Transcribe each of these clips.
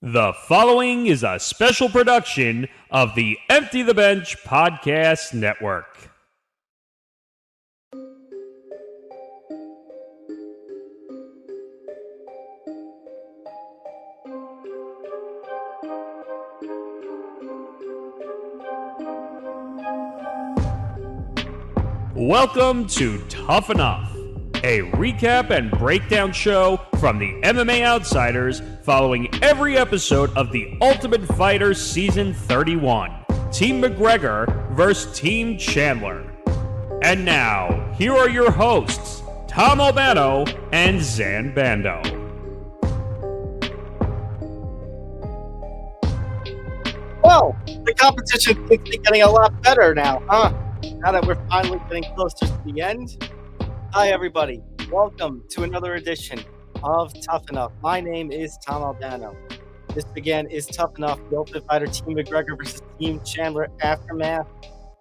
The following is a special production of the Empty the Bench Podcast Network. Welcome to Tough Enough, a recap and breakdown show from the MMA Outsiders following every episode of The Ultimate Fighter Season 31, Team McGregor versus Team Chandler. And now, here are your hosts, Tom Albano and Zan Bando. Well, the competition seems to be getting a lot better now, huh? Now that we're finally getting closer to the end. Hi, everybody. Welcome to another edition of Tough Enough. My name is Tom Albano. This again is Tough Enough, the Ultimate Fighter Team McGregor versus Team Chandler Aftermath.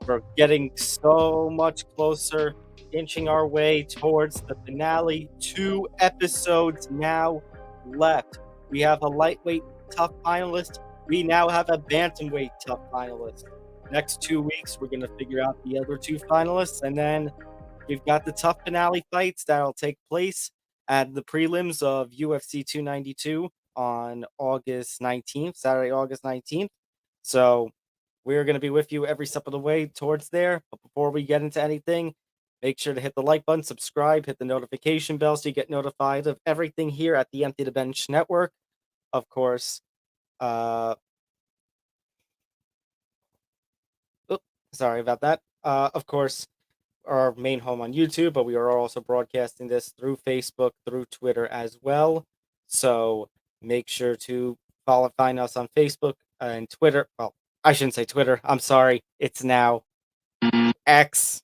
We're getting so much closer, inching our way towards the finale. 2 episodes now left. We have a lightweight tough finalist. We now have a bantamweight tough finalist. Next 2 weeks, we're going to figure out the other 2 finalists, and then we've got the tough finale fights that'll take place at the prelims of UFC 292 on August 19th, Saturday, August 19th. So we're going to be with you every step of the way towards there. But before we get into anything, make sure to hit the like button, subscribe, hit the notification bell so you get notified of everything here at the Empty the Bench Network. Of course, sorry about that. Of course, our main home on YouTube, but we are also broadcasting this through Facebook, through Twitter as well. So make sure to find us on Facebook and Twitter. Well, I shouldn't say Twitter. I'm sorry. It's now X.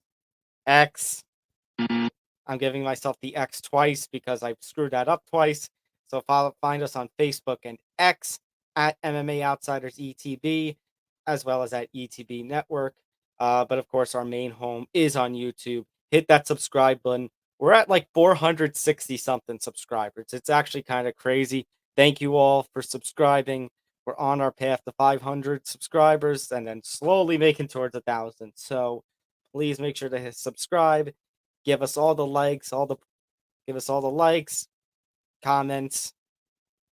I'm giving myself the X twice because I screwed that up twice. So find us on Facebook and X at MMA Outsiders ETB, as well as at ETB Network. But of course, our main home is on YouTube. Hit that subscribe button. We're at like 460 something subscribers. It's actually kind of crazy. Thank you all for subscribing. We're on our path to 500 subscribers and then slowly making towards 1,000. So please make sure to hit subscribe. Give us all the likes, comments.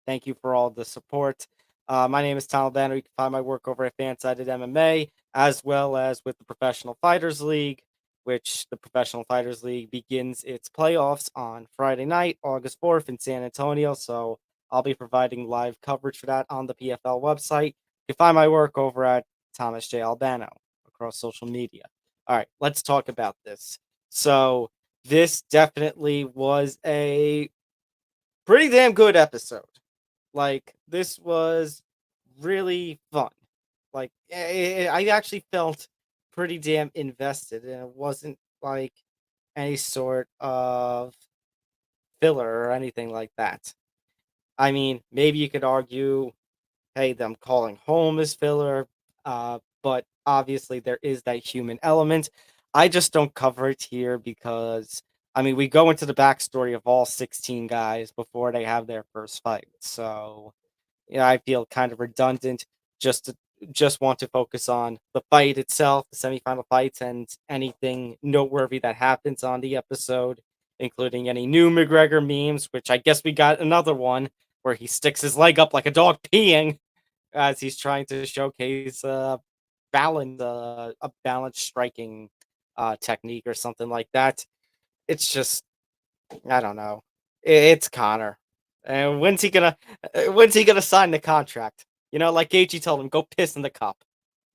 Thank you for all the support. My name is Tom Albano. You can find my work over at Fansided MMA, as well as with the Professional Fighters League, which the Professional Fighters League begins its playoffs on Friday night, August 4th in San Antonio. So I'll be providing live coverage for that on the PFL website. You can find my work over at Thomas J. Albano across social media. All right, let's talk about this. So this definitely was a pretty damn good episode. Like, this was really fun. Like, I actually felt pretty damn invested, and it wasn't like any sort of filler or anything like that. I mean, maybe you could argue, hey, them calling home is filler, but obviously there is that human element. I just don't cover it here because, I mean, we go into the backstory of all 16 guys before they have their first fight. So, yeah, I feel kind of redundant just want to focus on the fight itself, the semifinal fights, and anything noteworthy that happens on the episode, including any new McGregor memes, which I guess we got another one where he sticks his leg up like a dog peeing as he's trying to showcase a balanced striking technique or something like that. It's just, I don't know. It's Conor. And when's he gonna sign the contract? You know, like Gaethje told him, go piss in the cup.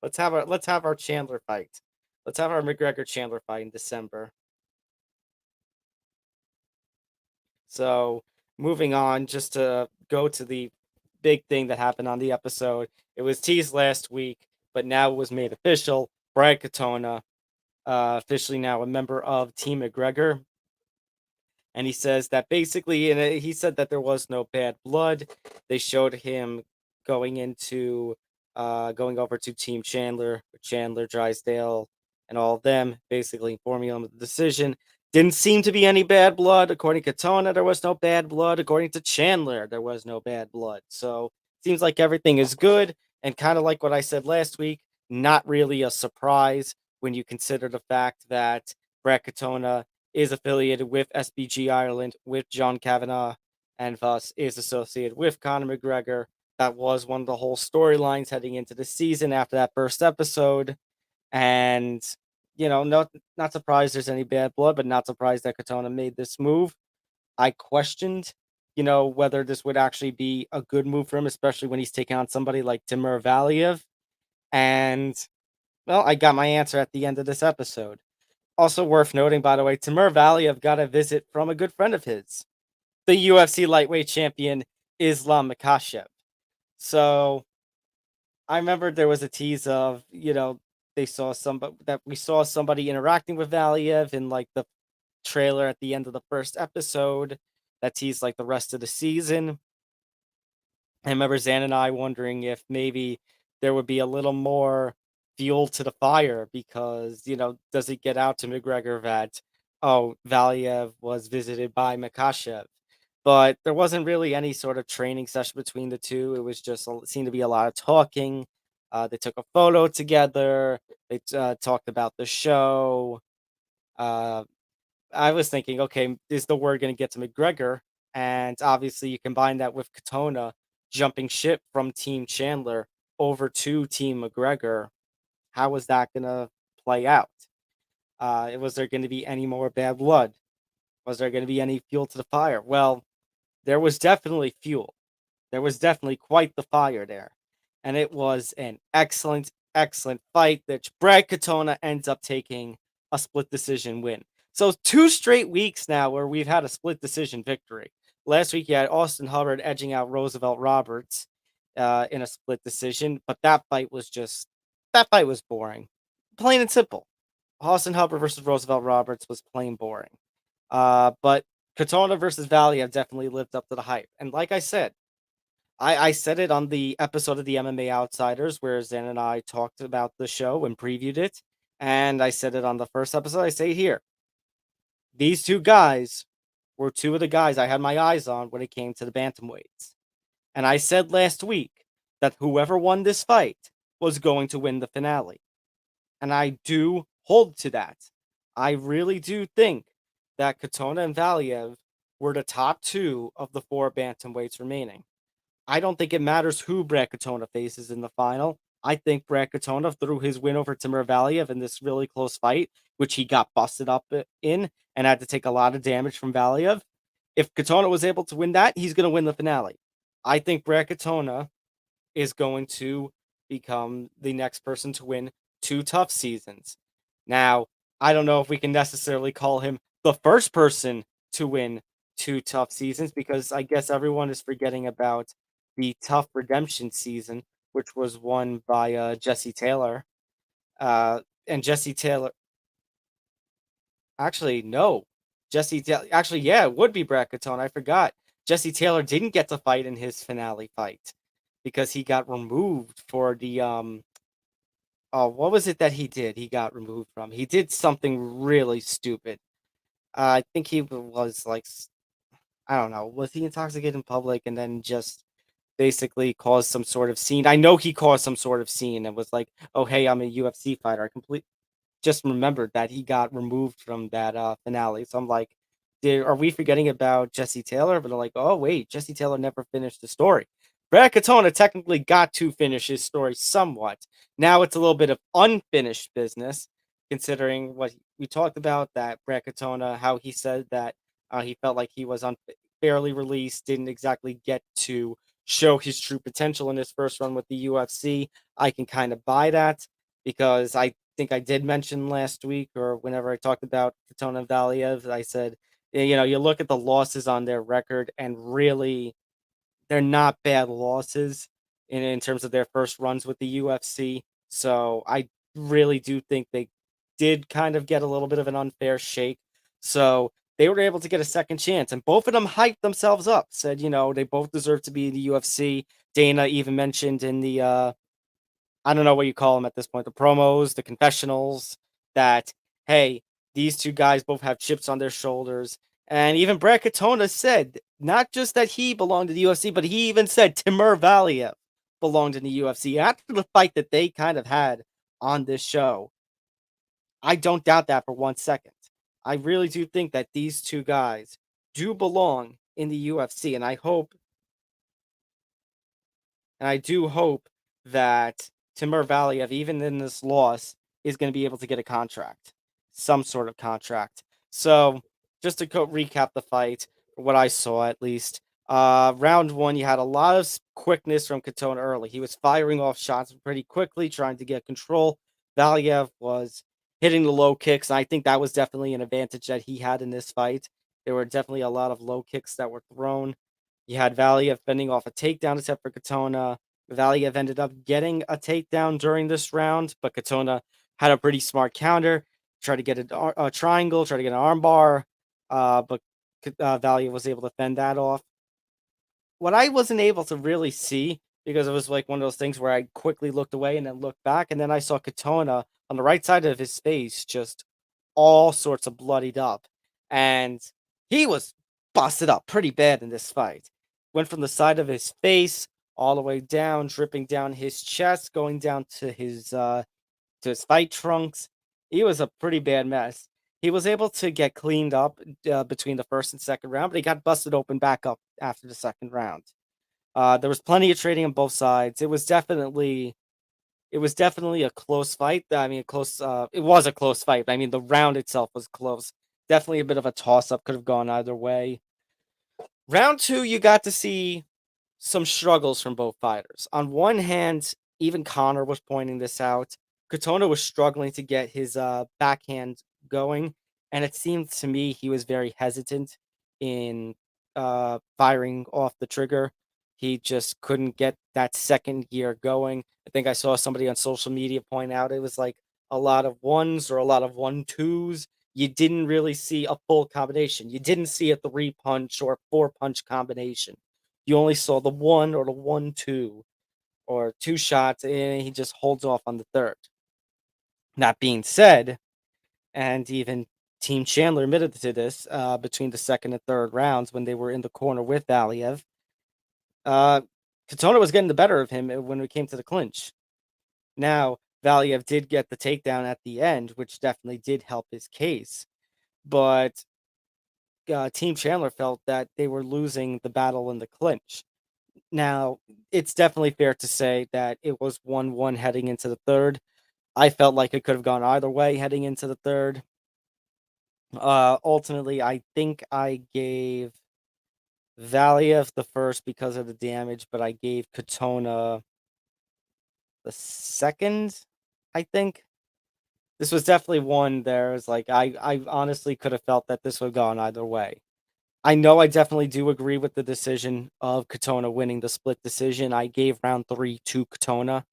Let's have our Chandler fight. Let's have our McGregor Chandler fight in December. So moving on, just to go to the big thing that happened on the episode. It was teased last week, but now it was made official. Brad Katona, officially now a member of Team McGregor. And he says that basically, he said that there was no bad blood. They showed him going over to Team Chandler, Drysdale, and all of them, basically informing them of the decision. Didn't seem to be any bad blood. According to Katona, there was no bad blood. According to Chandler, there was no bad blood. So Seems like everything is good, and kind of like what I said last week, not really a surprise when you consider the fact that Brad Katona is affiliated with SBG Ireland, with John Kavanagh, and thus is associated with Conor McGregor. That was one of the whole storylines heading into the season after that first episode. And, not surprised there's any bad blood, but not surprised that Katona made this move. I questioned, whether this would actually be a good move for him, especially when he's taking on somebody like Timur Valiev. And, well, I got my answer at the end of this episode. Also worth noting, by the way, Timur Valiev got a visit from a good friend of his, the UFC lightweight champion Islam Makhachev. So I remember there was a tease of, they saw somebody that we saw somebody interacting with Valiev in like the trailer at the end of the first episode that teased like the rest of the season. I remember Zan and I wondering if maybe there would be a little more fuel to the fire because, does it get out to McGregor that, oh, Valiev was visited by Makhachev? But there wasn't really any sort of training session between the two. It was just, it seemed to be a lot of talking. They took a photo together. They talked about the show. Uh, I was thinking, okay, is the word going to get to McGregor? And obviously, you combine that with Katona jumping ship from Team Chandler over to Team McGregor. How was that going to play out? Was there going to be any more bad blood? Was there going to be any fuel to the fire? Well, there was definitely fuel. There was definitely quite the fire there. And it was an excellent, excellent fight that Brad Katona ends up taking a split decision win. So 2 straight weeks now where we've had a split decision victory. Last week you had Austin Hubbard edging out Roosevelt Roberts in a split decision, but that fight was boring. Plain and simple. Austin Hubbard versus Roosevelt Roberts was plain boring. But Katona versus Valley have definitely lived up to the hype. And like I said, I said it on the episode of the MMA Outsiders where Zan and I talked about the show and previewed it. And I said it on the first episode. I say it here. These two guys were two of the guys I had my eyes on when it came to the bantamweights. And I said last week that whoever won this fight was going to win the finale. And I do hold to that. I really do think that Katona and Valiev were the top two of the 4 bantamweights remaining. I don't think it matters who Brad Katona faces in the final. I think Brad Katona, through his win over Timur Valiev in this really close fight, which he got busted up in and had to take a lot of damage from Valiev, if Katona was able to win that, he's going to win the finale. I think Brad Katona is going to become the next person to win 2 TUF seasons. Now, I don't know if we can necessarily call him the first person to win 2 TUF seasons because I guess everyone is forgetting about the TUF Redemption season, which was won by Jesse Taylor. And Jesse Taylor, actually, no. Actually, yeah, it would be Brad Katona. I forgot. Jesse Taylor didn't get to fight in his finale fight because he got removed for the oh, what was it that he did? He got removed from. He did something really stupid. I think he was like, I don't know, was he intoxicated in public and then just basically caused some sort of scene? I know he caused some sort of scene and was like, "Oh, hey, I'm a UFC fighter." I just remembered that he got removed from that finale. So I'm like, are we forgetting about Jesse Taylor? But they're like, oh wait, Jesse Taylor never finished the story. Brad Katona technically got to finish his story somewhat. Now it's a little bit of unfinished business, considering what we talked about, that Brad Katona, how he said that he felt like he was unfairly released, didn't exactly get to show his true potential in his first run with the UFC. I can kind of buy that because I think I did mention last week or whenever I talked about Katona and Valiev, I said, you look at the losses on their record and really they're not bad losses in terms of their first runs with the UFC. So I really do think they did kind of get a little bit of an unfair shake. So they were able to get a second chance, and both of them hyped themselves up, said, they both deserve to be in the UFC. Dana even mentioned in the I don't know what you call them at this point, the promos, the confessionals, that, hey, these two guys both have chips on their shoulders. And even Brad Katona said not just that he belonged to the UFC, but he even said Timur Valiev belonged in the UFC after the fight that they kind of had on this show. I don't doubt that for 1 second. I really do think that these two guys do belong in the UFC, and I do hope that Timur Valiev, even in this loss, is going to be able to get a contract, some sort of contract. So, just to recap the fight, what I saw at least, round one, you had a lot of quickness from Katona early. He was firing off shots pretty quickly, trying to get control. Valiev was hitting the low kicks, and I think that was definitely an advantage that he had in this fight. There were definitely a lot of low kicks that were thrown. You had Valiev fending off a takedown attempt for Katona. Valiev ended up getting a takedown during this round, but Katona had a pretty smart counter, tried to get a triangle, tried to get an armbar, but Valiev was able to fend that off. What I wasn't able to really see, because it was like one of those things where I quickly looked away and then looked back, and then I saw Katona on the right side of his face just all sorts of bloodied up. And he was busted up pretty bad in this fight. Went from the side of his face all the way down, dripping down his chest, going down to his fight trunks. He was a pretty bad mess. He was able to get cleaned up between the first and second round, but he got busted open back up after the second round. There was plenty of trading on both sides. It was definitely a close fight. I mean, it was a close fight. I mean, the round itself was close. Definitely a bit of a toss up. Could have gone either way. Round two, you got to see some struggles from both fighters. On one hand, even Conor was pointing this out. Katona was struggling to get his backhand going, and it seemed to me he was very hesitant in firing off the trigger. He just couldn't get that second gear going. I think I saw somebody on social media point out it was like a lot of ones or a lot of 1-2s. You didn't really see a full combination. You didn't see a 3-punch or 4-punch combination. You only saw the 1 or the 1-2 or 2 shots, and he just holds off on the third. That being said, and even Team Chandler admitted to this between the second and third rounds when they were in the corner with Valiev, Katona was getting the better of him when it came to the clinch. Now, Valiev did get the takedown at the end, which definitely did help his case. But Team Chandler felt that they were losing the battle in the clinch. Now, it's definitely fair to say that it was 1-1 heading into the third. I felt like it could have gone either way heading into the third. Ultimately, I think I gave Valiev the first because of the damage, but I gave Katona the second, I think. This was definitely one there. It's like I honestly could have felt that this would have gone either way. I know I definitely do agree with the decision of Katona winning the split decision. I gave round 3 to Katona.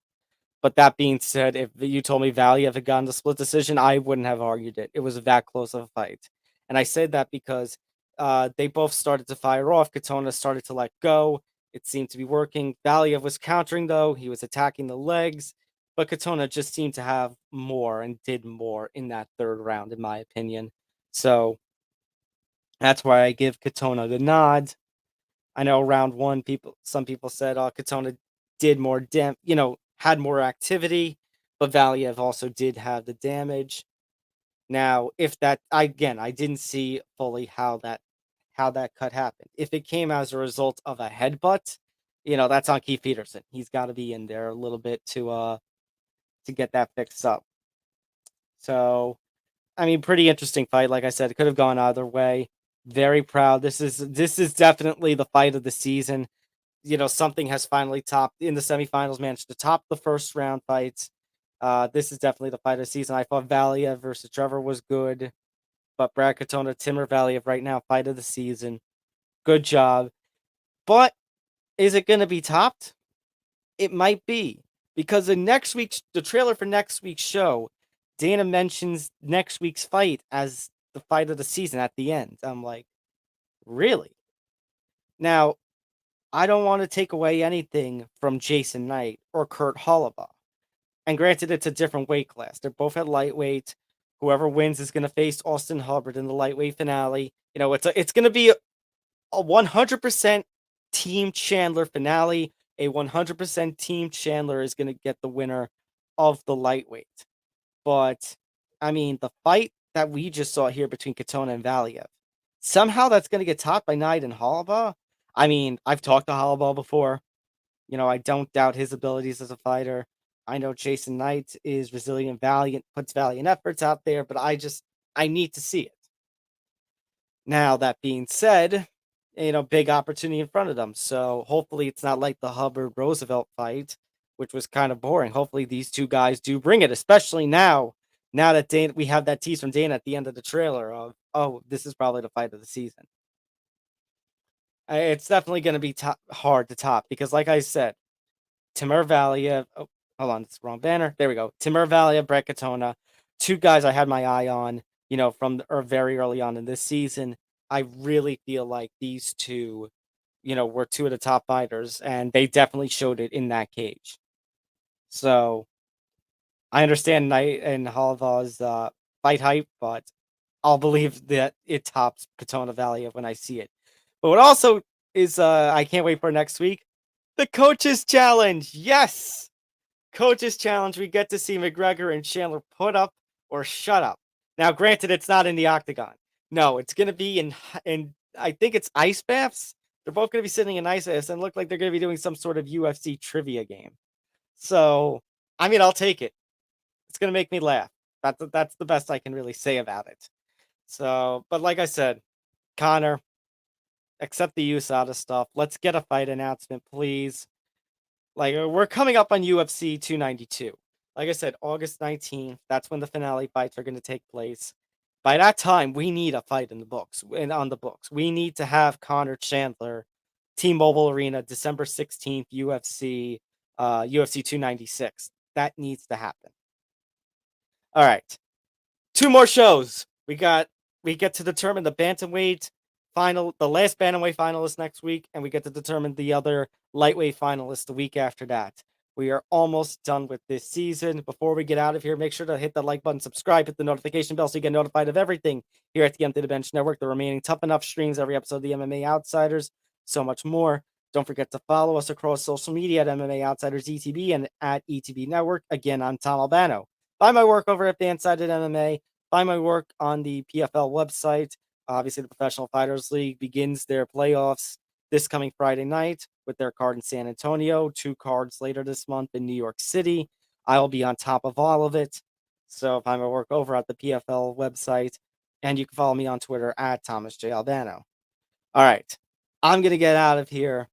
But that being said, if you told me Valiev had gotten the split decision, I wouldn't have argued it. It was that close of a fight. And I said that because they both started to fire off. Katona started to let go. It seemed to be working. Valiev was countering, though. He was attacking the legs. But Katona just seemed to have more and did more in that third round, in my opinion. So that's why I give Katona the nod. I know round one, some people said Katona did more had more activity, but Valiev also did have the damage. Now, if that I didn't see fully how that cut happened. If it came as a result of a headbutt, that's on Keith Peterson. He's got to be in there a little bit to get that fixed up. So, I mean, pretty interesting fight. Like I said, it could have gone either way. Very proud. This is definitely the fight of the season. Something has finally topped in the semifinals, managed to top the first round fights. This is definitely the fight of the season. I thought Valiev versus Trevor was good, but Brad Katona, Timur Valiev right now, fight of the season. Good job. But is it going to be topped? It might be, because the trailer for next week's show, Dana mentions next week's fight as the fight of the season at the end. I'm like, really? Now, I don't want to take away anything from Jason Knight or Kurt Hollabaugh. And granted, it's a different weight class. They're both at lightweight. Whoever wins is going to face Austin Hubbard in the lightweight finale. It's going to be a 100% Team Chandler finale. A 100% Team Chandler is going to get the winner of the lightweight. But, I mean, the fight that we just saw here between Katona and Valiev, somehow that's going to get topped by Knight and Holloway. I mean, I've talked to Holloway before. I don't doubt his abilities as a fighter. I know Jason Knight is resilient, valiant, puts valiant efforts out there, but I need to see it. Now, that being said, big opportunity in front of them. So hopefully it's not like the Hubbard Roosevelt fight, which was kind of boring. Hopefully these two guys do bring it, especially now that Dana, we have that tease from Dana at the end of the trailer of, oh, this is probably the fight of the season. It's definitely going to be hard to top because, like I said, Timur Valiev. Oh, hold on, it's the wrong banner. There we go. Timur Valiev, Brett Katona, two guys I had my eye on, from very early on in this season. I really feel like these two, were two of the top fighters, and they definitely showed it in that cage. So I understand Knight and Holloway's fight hype, but I'll believe that it tops Katona Valiev when I see it. But what also is I can't wait for next week, the Coaches Challenge. Yes! Coaches Challenge. We get to see McGregor and Chandler put up or shut up. Now, granted, it's not in the octagon. No, it's going to be in I think it's ice baths. They're both going to be sitting in ice baths and look like they're going to be doing some sort of UFC trivia game. So, I mean, I'll take it. It's going to make me laugh. That's the best I can really say about it. So, but like I said, Conor, accept the USADA stuff. Let's get a fight announcement, please. Like, we're coming up on UFC 292. Like I said, August 19th, that's when the finale fights are going to take place. By that time, we need a fight in the books and on the books. We need to have Conor Chandler, T-Mobile Arena, December 16th, UFC 296. That needs to happen. All right. Two more shows. We get to determine the bantamweight final, the last bantamweight finalist next week, and we get to determine the other lightweight finalist the week after that. We are almost done with this season. Before we get out of here, make sure to hit the like button, subscribe, hit the notification bell so you get notified of everything here at the Empty the Bench Network, the remaining Tough Enough streams, every episode of the MMA Outsiders, so much more. Don't forget to follow us across social media at MMA Outsiders ETB and at ETB Network. Again, I'm Tom Albano. Find my work over at Fansided MMA. Find my work on the PFL website. Obviously, the Professional Fighters League begins their playoffs this coming Friday night with their card in San Antonio, 2 cards later this month in New York City. I'll be on top of all of it. So find my work over at the PFL website, and you can follow me on Twitter at Thomas J. Albano. All right, I'm going to get out of here.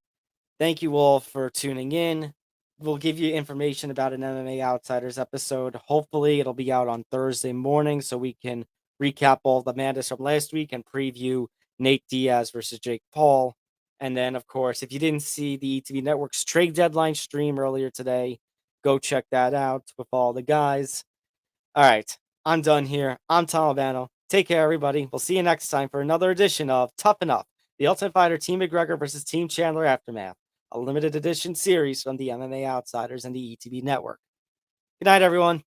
Thank you all for tuning in. We'll give you information about an MMA Outsiders episode. Hopefully, it'll be out on Thursday morning so we can recap all the madness from last week and preview Nate Diaz versus Jake Paul. And then, of course, if you didn't see the ETB Network's trade deadline stream earlier today, go check that out with all the guys. All right, I'm done here. I'm Tom Albano. Take care, everybody. We'll see you next time for another edition of Tough Enough, the Ultimate Fighter Team McGregor versus Team Chandler Aftermath, a limited edition series from the MMA Outsiders and the ETB Network. Good night, everyone.